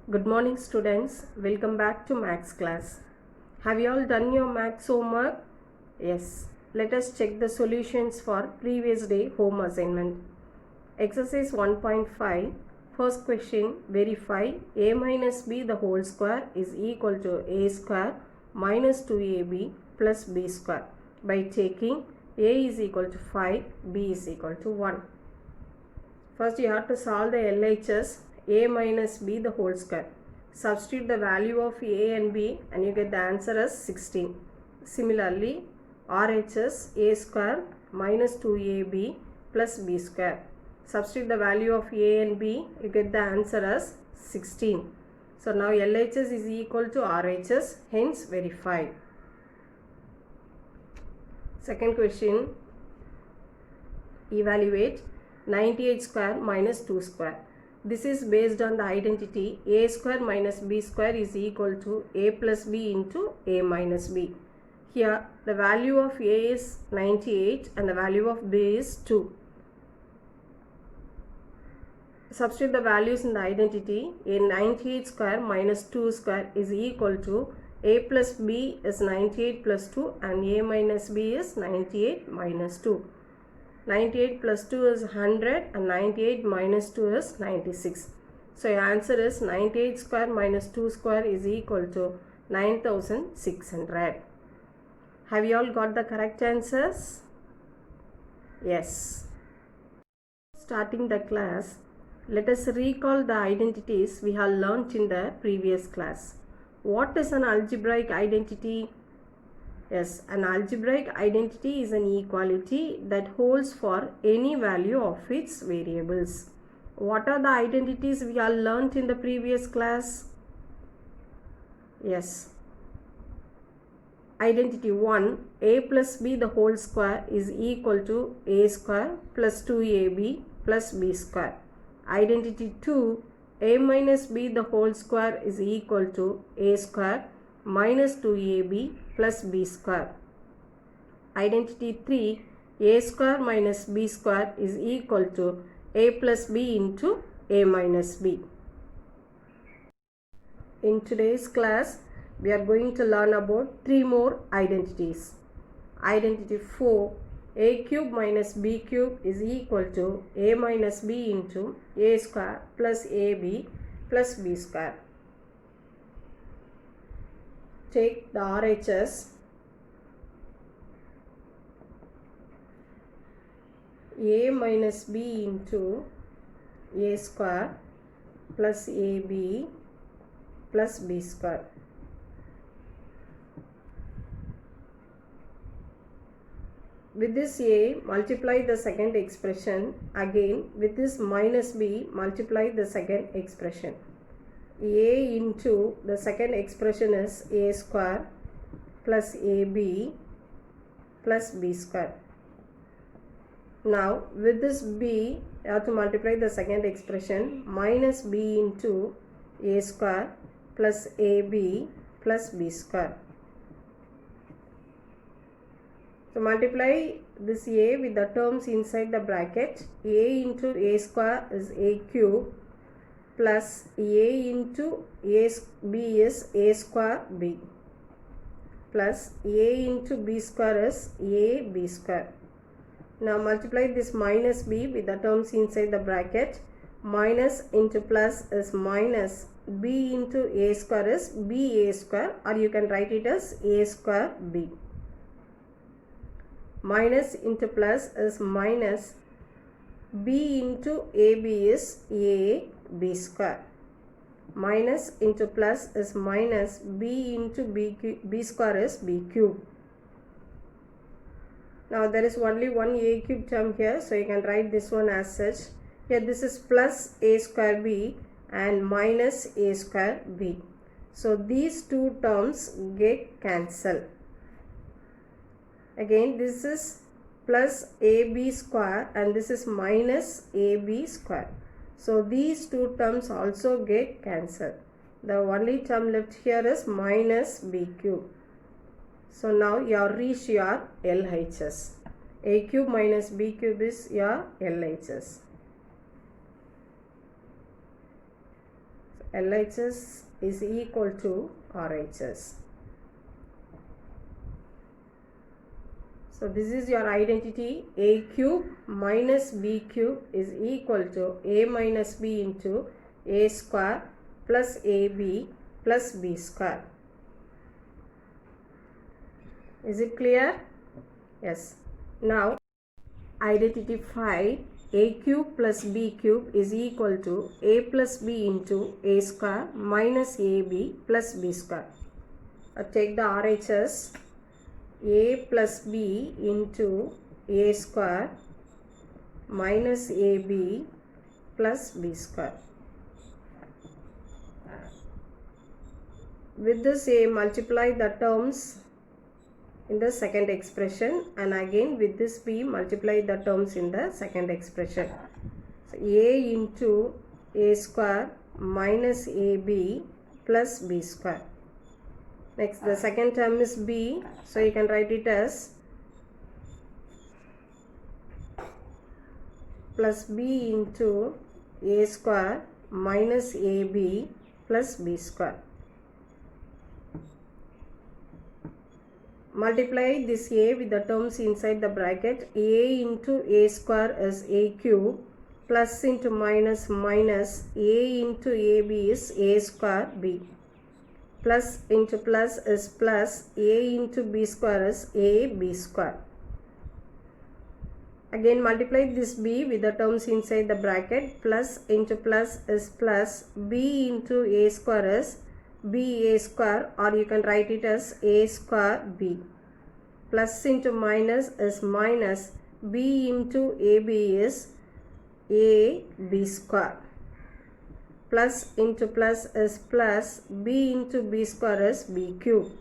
Good morning students, welcome back to Maths class. Have you all done your Maths homework? Yes. Let us check the solutions for previous day home assignment. Exercise 1.5. First question, verify a minus b the whole square is equal to a square minus 2ab plus b square by taking a is equal to 5, b is equal to 1. First you have to solve the LHS a minus b the whole square. Substitute the value of a and b and you get the answer as 16. Similarly, RHS a square minus 2ab plus b square. Substitute the value of a and b, you get the answer as 16. So now LHS is equal to RHS, hence verify. Second question, evaluate 98 square minus 2 square. This is based on the identity a square minus b square is equal to a plus b into a minus b. Here the value of a is 98 and the value of b is 2. Substitute the values in the identity. A 98 square minus 2 square is equal to a plus b is 98 plus 2 and a minus b is 98 minus 2. 98 plus 2 is 100 and 98 minus 2 is 96. So your answer is 98 square minus 2 square is equal to 9600. Have you all got the correct answers? Yes. Starting the class, let us recall the identities we have learnt in the previous class. What is an algebraic identity? Yes, an algebraic identity is an equality that holds for any value of its variables. What are the identities we have learnt in the previous class? Yes. Identity 1, a plus b the whole square is equal to a square plus 2ab plus b square. Identity 2, a minus b the whole square is equal to a square minus 2ab plus b square. Identity 3, a square minus b square is equal to a plus b into a minus b. In today's class, we are going to learn about 3 more identities. Identity 4, a cube minus b cube is equal to a minus b into a square plus ab plus b square. Take the RHS. A minus b into a square plus ab plus b square. With this a, multiply the second expression. Again, with this minus b, multiply the second expression. A into the second expression is a square plus ab plus b square. Now with this b, you have to multiply the second expression, minus b into a square plus ab plus b square. So multiply this a with the terms inside the bracket. A into a square is a cube plus a into b is a square b plus a into b square is a b square. Now multiply this minus b with the terms inside the bracket. Minus into plus is minus b into a square is b a square, or you can write it as a square b. Minus into plus is minus b into ab is a b square. Minus into plus is minus b into b square is b cube. Now there is only one a cube term here, so you can write this one as such. Here this is plus a square b and minus a square b. So these two terms get cancelled. Again this is plus ab square and this is minus ab square. So these two terms also get cancelled. The only term left here is minus b cube. So now you have reached your LHS. A cube minus b cube is your LHS. LHS is equal to RHS. So this is your identity. A cube minus B cube is equal to A minus B into A square plus AB plus B square. Is it clear? Yes. Now identity 5, A cube plus B cube is equal to A plus B into A square minus AB plus B square. Take the RHS. A plus B into A square minus AB plus B square. With this A, multiply the terms in the second expression, and again with this B, multiply the terms in the second expression. So A into A square minus AB plus B square. Next, the second term is B, so you can write it as plus B into A square minus AB plus B square. Multiply this A with the terms inside the bracket. A into A square is A cube, plus into minus minus A into AB is A square B. Plus into plus is plus, A into B square is A B square. Again multiply this B with the terms inside the bracket. Plus into plus is plus, B into A square is B A square, or you can write it as A square B. Plus into minus is minus, B into AB is A B square. Plus into plus is plus, B into B square is B cube.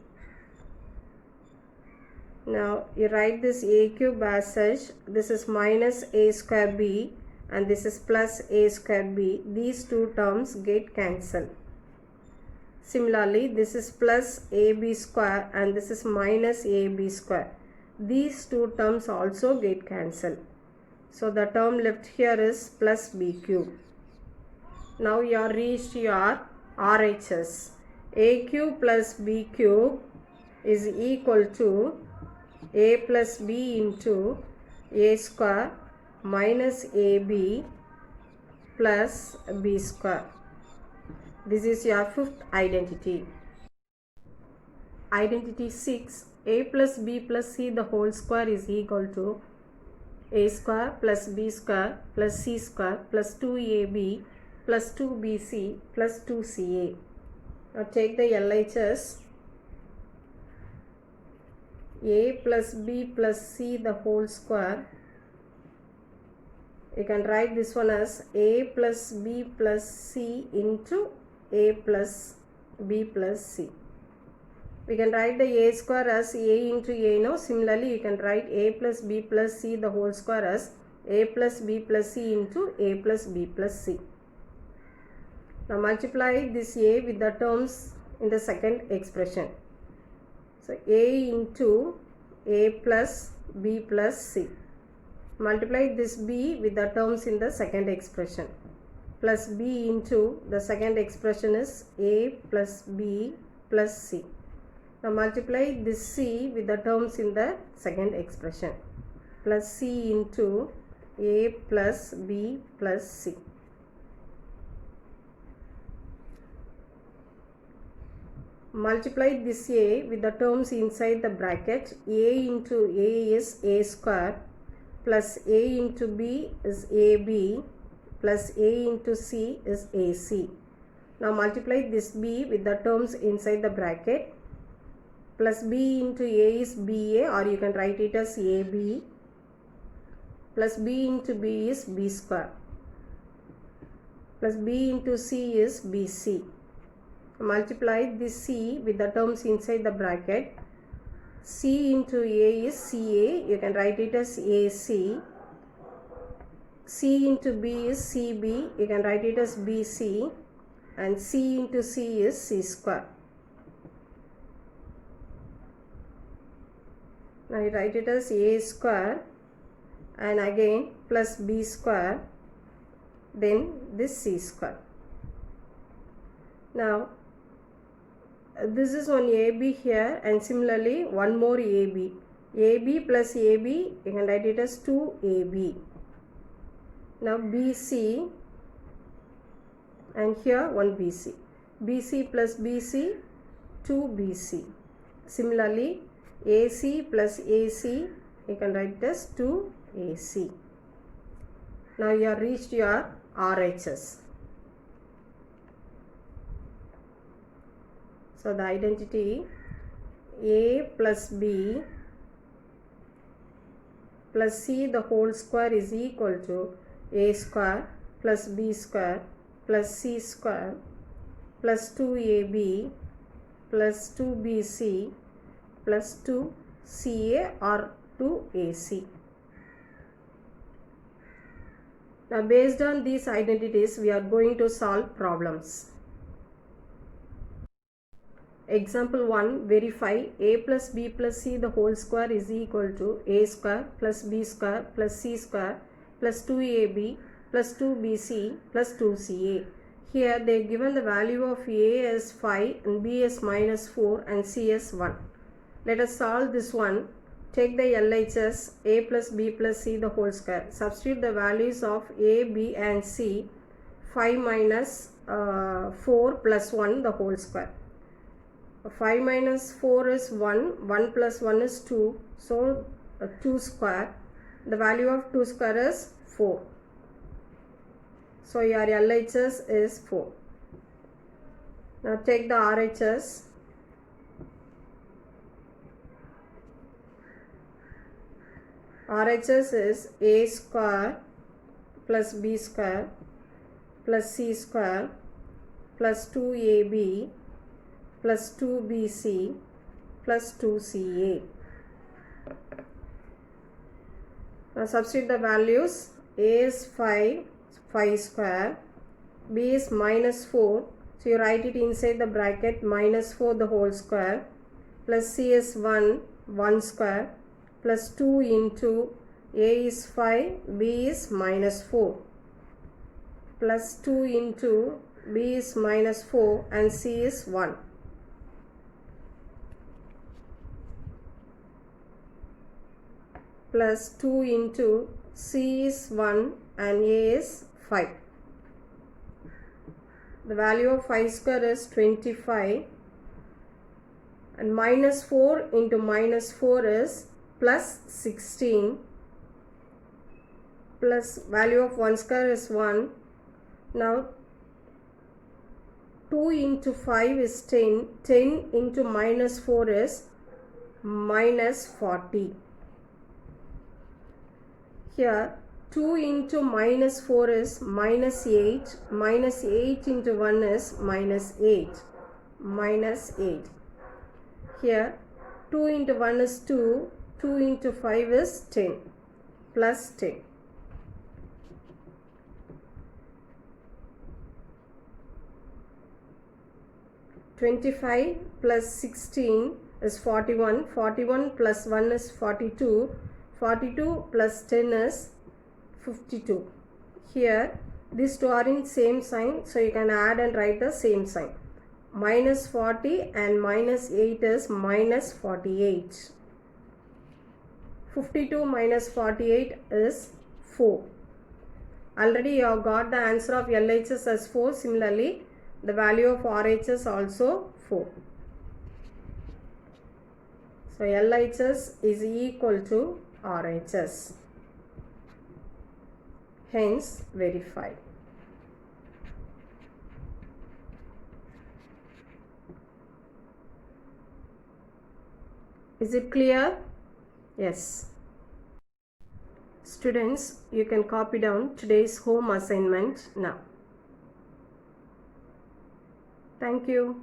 Now you write this A cube as such. This is minus A square B and this is plus A square B. These two terms get cancelled. Similarly, this is plus AB square and this is minus AB square. These two terms also get cancelled. So the term left here is plus B cube. Now you are reached your RHS. A cube plus B cube is equal to A plus B into A square minus AB plus B square. This is your fifth identity. Identity 6, A plus B plus C the whole square is equal to A square plus B square plus C square plus 2AB plus 2BC plus 2CA. Now take the LHS. A plus B plus C the whole square. You can write this one as A plus B plus C into A plus B plus C. We can write the A square as A into A now. Similarly, you can write A plus B plus C the whole square as A plus B plus C into A plus B plus C. Now multiply this A with the terms in the second expression. So A into A plus B plus C. Multiply this B with the terms in the second expression. Plus B into the second expression is A plus B plus C. Now multiply this C with the terms in the second expression. Plus C into A plus B plus C. Multiply this A with the terms inside the bracket. A into A is A square plus A into B is AB plus A into C is AC. Now multiply this B with the terms inside the bracket. Plus B into A is BA, or you can write it as AB, plus B into B is B square, plus B into C is BC. Multiply this C with the terms inside the bracket. C into A is CA, you can write it as AC. C into B is CB, you can write it as BC. And C into C is C square. Now you write it as A square and again plus B square, then this C square. Now this is one AB here, and similarly one more AB. AB plus AB, you can write it as 2AB. Now BC, and here one BC. BC plus BC, 2BC. Similarly AC plus AC, you can write it as 2AC. Now you have reached your RHS. So the identity A plus B plus C the whole square is equal to A square plus B square plus C square plus 2AB plus 2BC plus 2CA or 2AC. Now based on these identities, we are going to solve problems. Example 1, verify A plus B plus C the whole square is equal to A square plus B square plus C square plus 2AB plus 2BC plus 2CA. Here they given the value of A as 5 and B as minus 4 and C as 1. Let us solve this one. Take the LHS A plus B plus C the whole square. Substitute the values of A, B and C. 5 minus 4 plus 1 the whole square. 5 minus 4 is 1, 1 plus 1 is 2, so 2 square. The value of 2 square is 4. So your LHS is 4. Now take the RHS. RHS is A square plus B square plus C square plus 2AB plus 2BC plus 2CA. Now substitute the values. A is 5 square, B is minus 4, so you write it inside the bracket minus 4 the whole square, plus C is 1 square, plus 2 into A is 5, B is minus 4, plus 2 into B is minus 4 and C is 1. Plus 2 into C is 1 and A is 5. The value of 5 square is 25, and minus 4 into minus 4 is plus 16, plus value of 1 square is 1. Now 2 into 5 is 10, 10 into minus 4 is minus 40. Here 2 into minus 4 is minus 8, minus 8 into 1 is minus 8, minus 8. Here 2 into 1 is 2, 2 into 5 is 10, plus 10. (25) plus 16 is 41, 41 plus 1 is 42, 42 plus 10 is 52. Here these two are in same sign, so you can add and write the same sign. Minus 40 and minus 8 is minus 48. 52 minus 48 is 4. Already you have got the answer of LHS as 4. Similarly, the value of RHS also 4. So LHS is equal to RHS. Hence verified. Is it clear? Yes. Students, you can copy down today's home assignment now. Thank you.